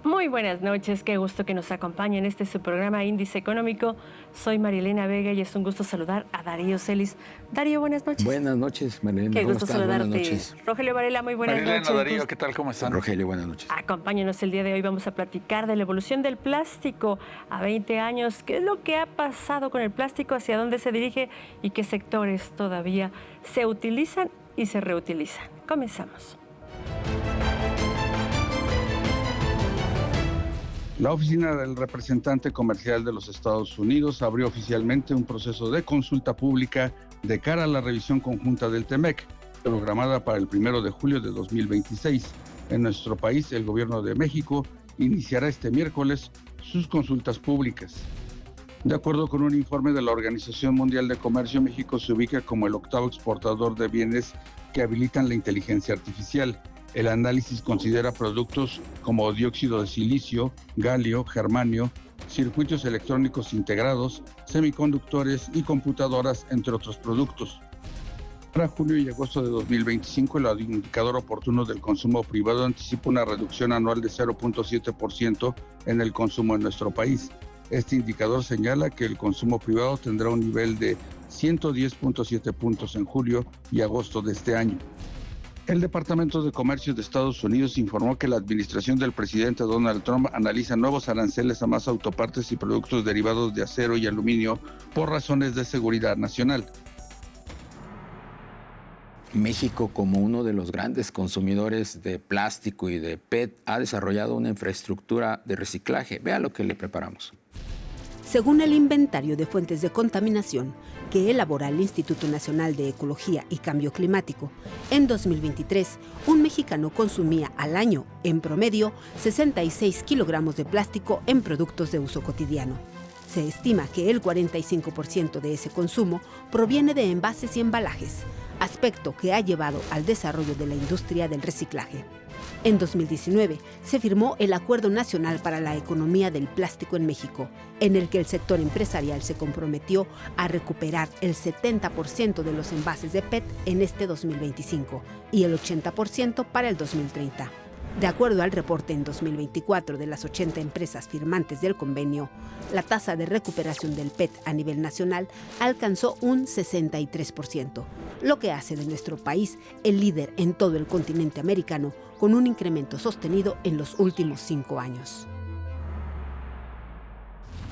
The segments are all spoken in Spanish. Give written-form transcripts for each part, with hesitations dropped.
Muy buenas noches, qué gusto que nos acompañen. Este es su programa Índice Económico. Soy Marilena Vega y es un gusto saludar a Darío Celis. Darío, buenas noches. Buenas noches, Marilena. Qué ¿Cómo gusto estás? Buenas saludarte. noches. Rogelio Varela, muy buenas Marilena, noches. Darío, ¿qué tal? ¿Cómo están? Rogelio, buenas noches. Acompáñenos el día de hoy. Vamos a platicar de la evolución del plástico a 20 años. ¿Qué es lo que ha pasado con el plástico? ¿Hacia dónde se dirige? ¿Y qué sectores todavía se utilizan y se reutilizan? Comenzamos. La Oficina del Representante Comercial de los Estados Unidos abrió oficialmente un proceso de consulta pública de cara a la revisión conjunta del TEMEC, programada para el 1 de julio de 2026. En nuestro país, el Gobierno de México iniciará este miércoles sus consultas públicas. De acuerdo con un informe de la Organización Mundial de Comercio, México se ubica como el 8º exportador de bienes que habilitan la inteligencia artificial. El análisis considera productos como dióxido de silicio, galio, germanio, circuitos electrónicos integrados, semiconductores y computadoras, entre otros productos. Para julio y agosto de 2025, el indicador oportuno del consumo privado anticipa una reducción anual de 0.7% en el consumo en nuestro país. Este indicador señala que el consumo privado tendrá un nivel de 110.7 puntos en julio y agosto de este año. El Departamento de Comercio de Estados Unidos informó que la administración del presidente Donald Trump analiza nuevos aranceles a más autopartes y productos derivados de acero y aluminio por razones de seguridad nacional. México, como uno de los grandes consumidores de plástico y de PET, ha desarrollado una infraestructura de reciclaje. Vea lo que le preparamos. Según el inventario de fuentes de contaminación que elabora el Instituto Nacional de Ecología y Cambio Climático, en 2023, un mexicano consumía al año, en promedio, 66 kilogramos de plástico en productos de uso cotidiano. Se estima que el 45% de ese consumo proviene de envases y embalajes, aspecto que ha llevado al desarrollo de la industria del reciclaje. En 2019 se firmó el Acuerdo Nacional para la Economía del Plástico en México, en el que el sector empresarial se comprometió a recuperar el 70% de los envases de PET en este 2025 y el 80% para el 2030. De acuerdo al reporte en 2024 de las 80 empresas firmantes del convenio, la tasa de recuperación del PET a nivel nacional alcanzó un 63%, lo que hace de nuestro país el líder en todo el continente americano, con un incremento sostenido en los últimos 5 años.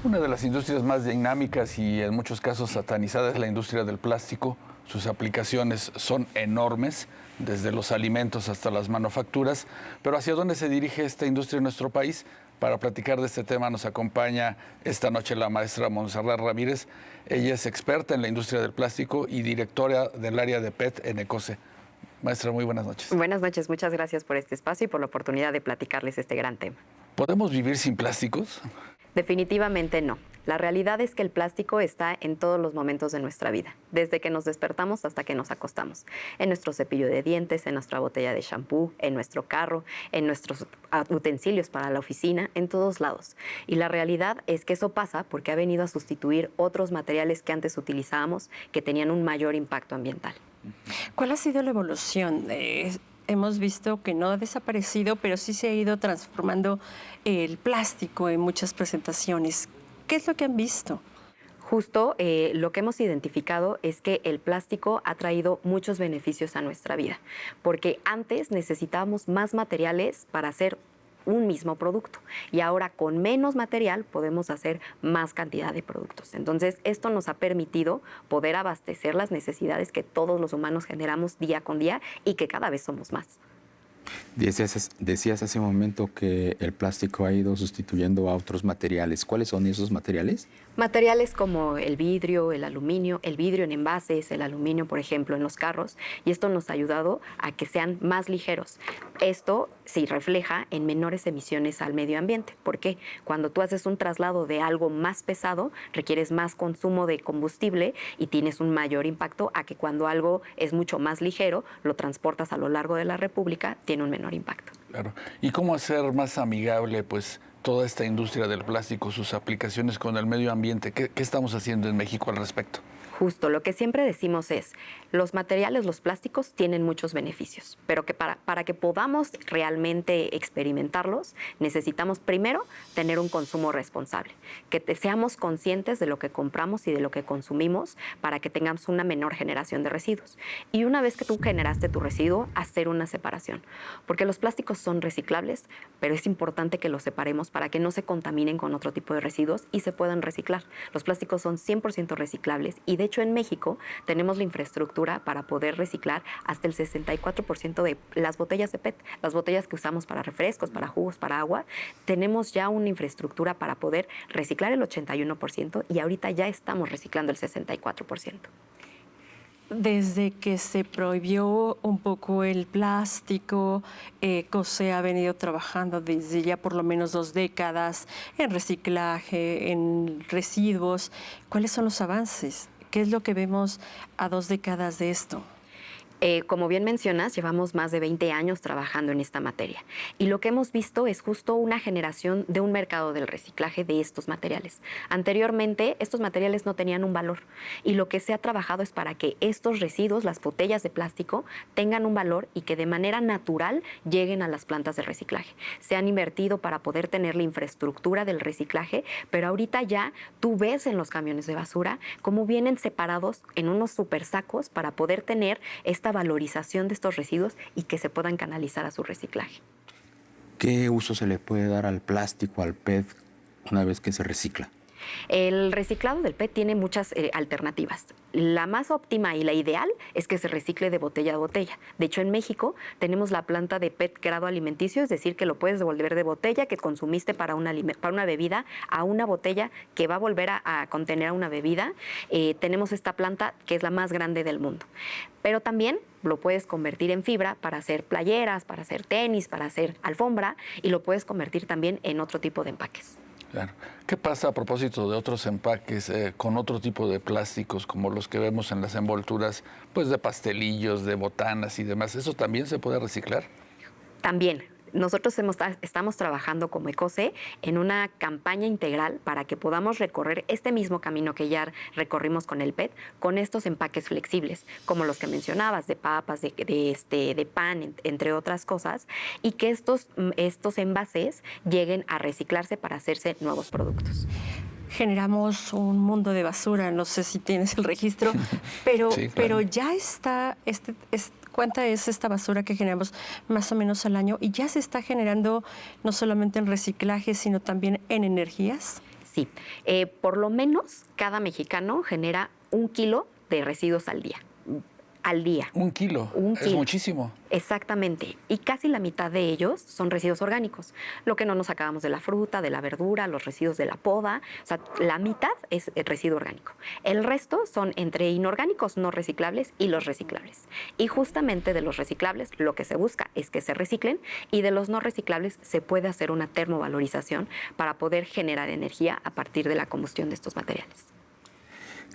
Una de las industrias más dinámicas y en muchos casos satanizada es la industria del plástico. Sus aplicaciones son enormes, desde los alimentos hasta las manufacturas. Pero ¿hacia dónde se dirige esta industria en nuestro país? Para platicar de este tema nos acompaña esta noche la maestra Montserrat Ramírez. Ella es experta en la industria del plástico y directora del área de PET en ECOCE. Maestra, muy buenas noches. Buenas noches, muchas gracias por este espacio y por la oportunidad de platicarles este gran tema. ¿Podemos vivir sin plásticos? Definitivamente no. La realidad es que el plástico está en todos los momentos de nuestra vida, desde que nos despertamos hasta que nos acostamos. En nuestro cepillo de dientes, en nuestra botella de shampoo, en nuestro carro, en nuestros utensilios para la oficina, en todos lados. Y la realidad es que eso pasa porque ha venido a sustituir otros materiales que antes utilizábamos que tenían un mayor impacto ambiental. ¿Cuál ha sido la evolución? Hemos visto que no ha desaparecido, pero sí se ha ido transformando el plástico en muchas presentaciones. ¿Qué es lo que han visto? Justo lo que hemos identificado es que el plástico ha traído muchos beneficios a nuestra vida, porque antes necesitábamos más materiales para hacer un mismo producto y ahora con menos material podemos hacer más cantidad de productos. Entonces, esto nos ha permitido poder abastecer las necesidades que todos los humanos generamos día con día y que cada vez somos más. Decías hace un momento que el plástico ha ido sustituyendo a otros materiales. ¿Cuáles son esos materiales? Materiales como el vidrio en envases, el aluminio, por ejemplo, en los carros, y esto nos ha ayudado a que sean más ligeros. Esto se refleja en menores emisiones al medio ambiente. ¿Por qué? Cuando tú haces un traslado de algo más pesado, requieres más consumo de combustible y tienes un mayor impacto a que cuando algo es mucho más ligero, lo transportas a lo largo de la República, tiene un menor impacto. Claro. ¿Y cómo hacer más amigable, toda esta industria del plástico, sus aplicaciones con el medio ambiente? ¿Qué estamos haciendo en México al respecto? Justo, lo que siempre decimos es, los materiales, los plásticos tienen muchos beneficios, pero que para que podamos realmente experimentarlos, necesitamos primero tener un consumo responsable, que seamos conscientes de lo que compramos y de lo que consumimos para que tengamos una menor generación de residuos. Y una vez que tú generaste tu residuo, hacer una separación, porque los plásticos son reciclables, pero es importante que los separemos para que no se contaminen con otro tipo de residuos y se puedan reciclar. Los plásticos son 100% reciclables y de hecho en México tenemos la infraestructura para poder reciclar hasta el 64% de las botellas de PET, las botellas que usamos para refrescos, para jugos, para agua. Tenemos ya una infraestructura para poder reciclar el 81% y ahorita ya estamos reciclando el 64%. Desde que se prohibió un poco el plástico, COSE ha venido trabajando desde ya por lo menos 2 décadas en reciclaje, en residuos. ¿Cuáles son los avances? ¿Qué es lo que vemos a 2 décadas de esto? Como bien mencionas, llevamos más de 20 años trabajando en esta materia y lo que hemos visto es justo una generación de un mercado del reciclaje de estos materiales. Anteriormente, estos materiales no tenían un valor y lo que se ha trabajado es para que estos residuos, las botellas de plástico, tengan un valor y que de manera natural lleguen a las plantas de reciclaje. Se han invertido para poder tener la infraestructura del reciclaje, pero ahorita ya tú ves en los camiones de basura cómo vienen separados en unos super sacos para poder tener esta valorización de estos residuos y que se puedan canalizar a su reciclaje. ¿Qué uso se le puede dar al plástico, al PET, una vez que se recicla? El reciclado del PET tiene muchas alternativas. La más óptima y la ideal es que se recicle de botella a botella. De hecho, en México tenemos la planta de PET grado alimenticio, es decir, que lo puedes devolver de botella que consumiste para una bebida a una botella que va a volver a contener a una bebida. Tenemos esta planta que es la más grande del mundo. Pero también lo puedes convertir en fibra para hacer playeras, para hacer tenis, para hacer alfombra y lo puedes convertir también en otro tipo de empaques. Claro. ¿Qué pasa a propósito de otros empaques con otro tipo de plásticos como los que vemos en las envolturas pues de pastelillos, de botanas y demás? ¿Eso también se puede reciclar? También. Nosotros estamos trabajando como ECOSE en una campaña integral para que podamos recorrer este mismo camino que ya recorrimos con el PET, con estos empaques flexibles, como los que mencionabas, de papas, de pan, entre otras cosas, y que estos envases lleguen a reciclarse para hacerse nuevos productos. Generamos un mundo de basura, no sé si tienes el registro, pero, sí, claro. Pero ya está, ¿cuánta es esta basura que generamos más o menos al año? Y ya se está generando no solamente en reciclaje, sino también en energías. Sí, por lo menos cada mexicano genera 1 kilo de residuos al día. ¿1 kilo? Es muchísimo. Exactamente. Y casi la mitad de ellos son residuos orgánicos. Lo que no nos sacamos de la fruta, de la verdura, los residuos de la poda. O sea, la mitad es el residuo orgánico. El resto son entre inorgánicos no reciclables y los reciclables. Y justamente de los reciclables lo que se busca es que se reciclen y de los no reciclables se puede hacer una termovalorización para poder generar energía a partir de la combustión de estos materiales.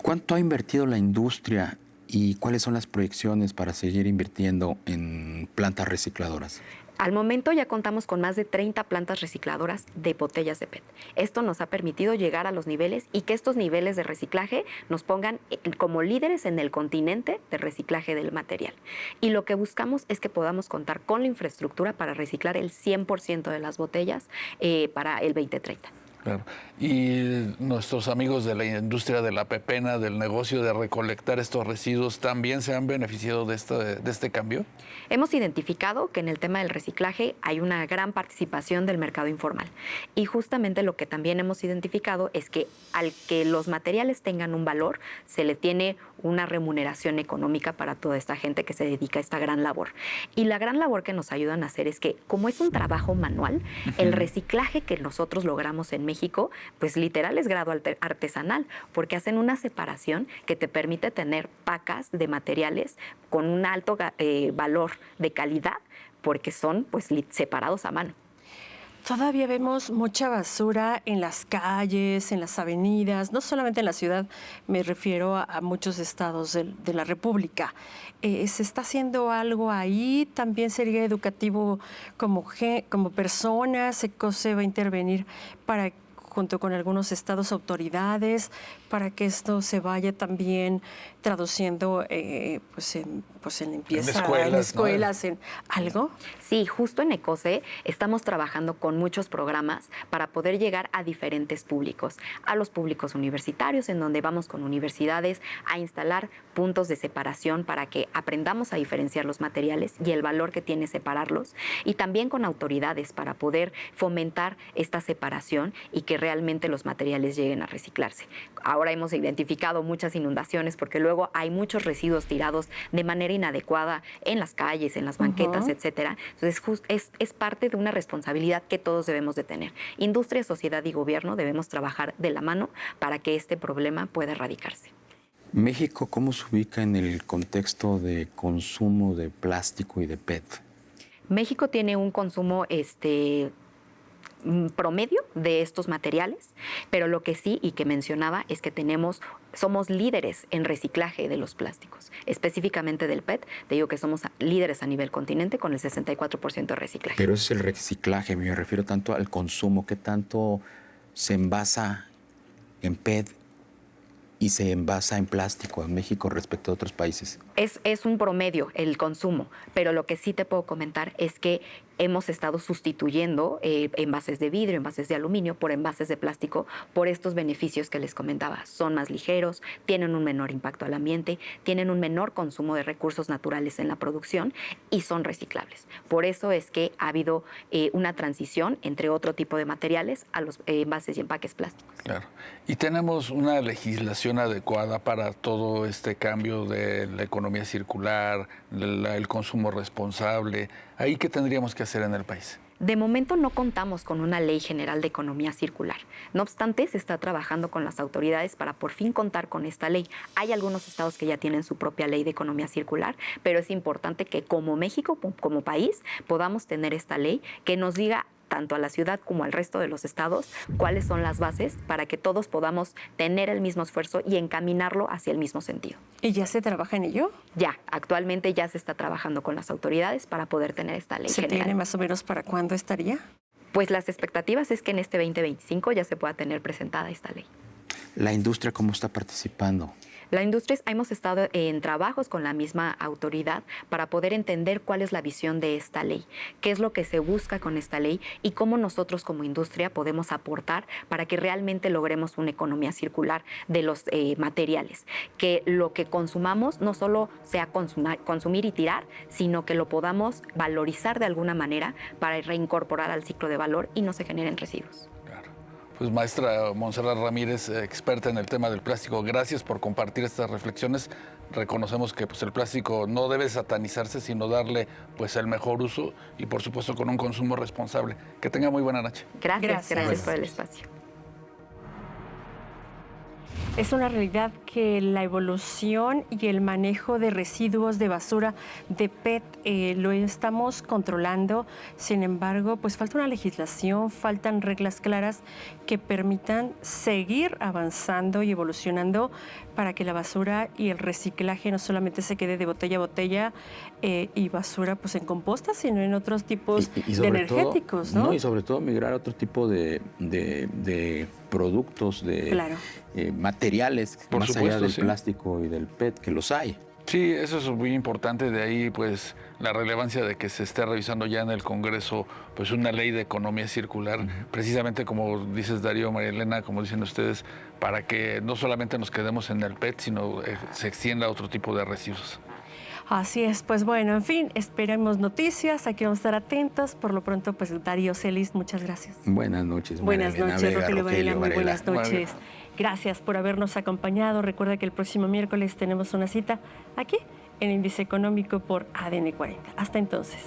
¿Cuánto ha invertido la industria y cuáles son las proyecciones para seguir invirtiendo en plantas recicladoras? Al momento ya contamos con más de 30 plantas recicladoras de botellas de PET. Esto nos ha permitido llegar a los niveles y que estos niveles de reciclaje nos pongan como líderes en el continente de reciclaje del material. Y lo que buscamos es que podamos contar con la infraestructura para reciclar el 100% de las botellas para el 2030. Claro. ¿Y nuestros amigos de la industria de la pepena, del negocio de recolectar estos residuos, también se han beneficiado de este cambio? Hemos identificado que en el tema del reciclaje hay una gran participación del mercado informal. Y justamente lo que también hemos identificado es que al que los materiales tengan un valor, se le tiene una remuneración económica para toda esta gente que se dedica a esta gran labor. Y la gran labor que nos ayudan a hacer es que, como es un trabajo manual, el reciclaje que nosotros logramos en México, pues literal es grado artesanal, porque hacen una separación que te permite tener pacas de materiales con un alto valor de calidad, porque son pues separados a mano. Todavía vemos mucha basura en las calles, en las avenidas, no solamente en la ciudad, me refiero a muchos estados de la República. ¿Se está haciendo algo ahí? ¿También sería educativo como personas? ¿Se va a intervenir para junto con algunos estados, autoridades, para que esto se vaya también traduciendo en limpieza, en escuelas, en algo? Sí, justo en ECOSE estamos trabajando con muchos programas para poder llegar a diferentes públicos, a los públicos universitarios, en donde vamos con universidades a instalar puntos de separación para que aprendamos a diferenciar los materiales y el valor que tiene separarlos, y también con autoridades para poder fomentar esta separación y que realmente los materiales lleguen a reciclarse. Ahora hemos identificado muchas inundaciones porque luego hay muchos residuos tirados de manera inadecuada en las calles, en las banquetas, etcétera. Entonces es parte de una responsabilidad que todos debemos de tener. Industria, sociedad y gobierno debemos trabajar de la mano para que este problema pueda erradicarse. México, ¿cómo se ubica en el contexto de consumo de plástico y de PET? México tiene un consumo promedio de estos materiales, pero lo que sí y que mencionaba es que somos líderes en reciclaje de los plásticos, específicamente del PET. Te digo que somos líderes a nivel continente con el 64% de reciclaje. Pero ese es el reciclaje, me refiero tanto al consumo, ¿qué tanto se envasa en PET y se envasa en plástico en México respecto a otros países? Es un promedio el consumo, pero lo que sí te puedo comentar es que hemos estado sustituyendo envases de vidrio, envases de aluminio por envases de plástico por estos beneficios que les comentaba. Son más ligeros, tienen un menor impacto al ambiente, tienen un menor consumo de recursos naturales en la producción y son reciclables. Por eso es que ha habido una transición entre otro tipo de materiales a los envases y empaques plásticos. Claro. Y tenemos una legislación adecuada para todo este cambio de la economía circular, el consumo responsable. ¿Ahí qué tendríamos que hacer en el país? De momento no contamos con una ley general de economía circular. No obstante, se está trabajando con las autoridades para por fin contar con esta ley. Hay algunos estados que ya tienen su propia ley de economía circular, pero es importante que como México, como país, podamos tener esta ley que nos diga tanto a la ciudad como al resto de los estados cuáles son las bases para que todos podamos tener el mismo esfuerzo y encaminarlo hacia el mismo sentido. ¿Y ya se trabaja en ello? Ya, actualmente ya se está trabajando con las autoridades para poder tener esta ley general. ¿Se tiene más o menos para cuándo estaría? Pues las expectativas es que en este 2025 ya se pueda tener presentada esta ley. ¿La industria cómo está participando? La industria, hemos estado en trabajos con la misma autoridad para poder entender cuál es la visión de esta ley, qué es lo que se busca con esta ley y cómo nosotros como industria podemos aportar para que realmente logremos una economía circular de los materiales, que lo que consumamos no solo sea consumir y tirar, sino que lo podamos valorizar de alguna manera para reincorporar al ciclo de valor y no se generen residuos. Pues maestra Montserrat Ramírez, experta en el tema del plástico, gracias por compartir estas reflexiones. Reconocemos que el plástico no debe satanizarse, sino darle el mejor uso y por supuesto con un consumo responsable. Que tenga muy buena noche. Gracias por el espacio. Es una realidad que la evolución y el manejo de residuos de basura de PET lo estamos controlando. Sin embargo, pues falta una legislación, faltan reglas claras que permitan seguir avanzando y evolucionando para que la basura y el reciclaje no solamente se quede de botella a botella y basura en composta, sino en otros tipos de energéticos, todo, ¿no? Y sobre todo migrar a otro tipo de productos, de materiales, por más supuesto, allá del plástico y del PET, que los hay. Sí, eso es muy importante, de ahí la relevancia de que se esté revisando ya en el Congreso una ley de economía circular, precisamente como dices Darío, María Elena, como dicen ustedes, para que no solamente nos quedemos en el PET, sino se extienda a otro tipo de residuos. Así es, pues bueno, en fin, esperemos noticias, aquí vamos a estar atentos. Por lo pronto, Darío Celis, muchas gracias. Buenas noches, Buenas noches, Rogelio Varela, muy buenas noches. Vale. Gracias por habernos acompañado. Recuerda que el próximo miércoles tenemos una cita aquí en Índice Económico por ADN 40. Hasta entonces.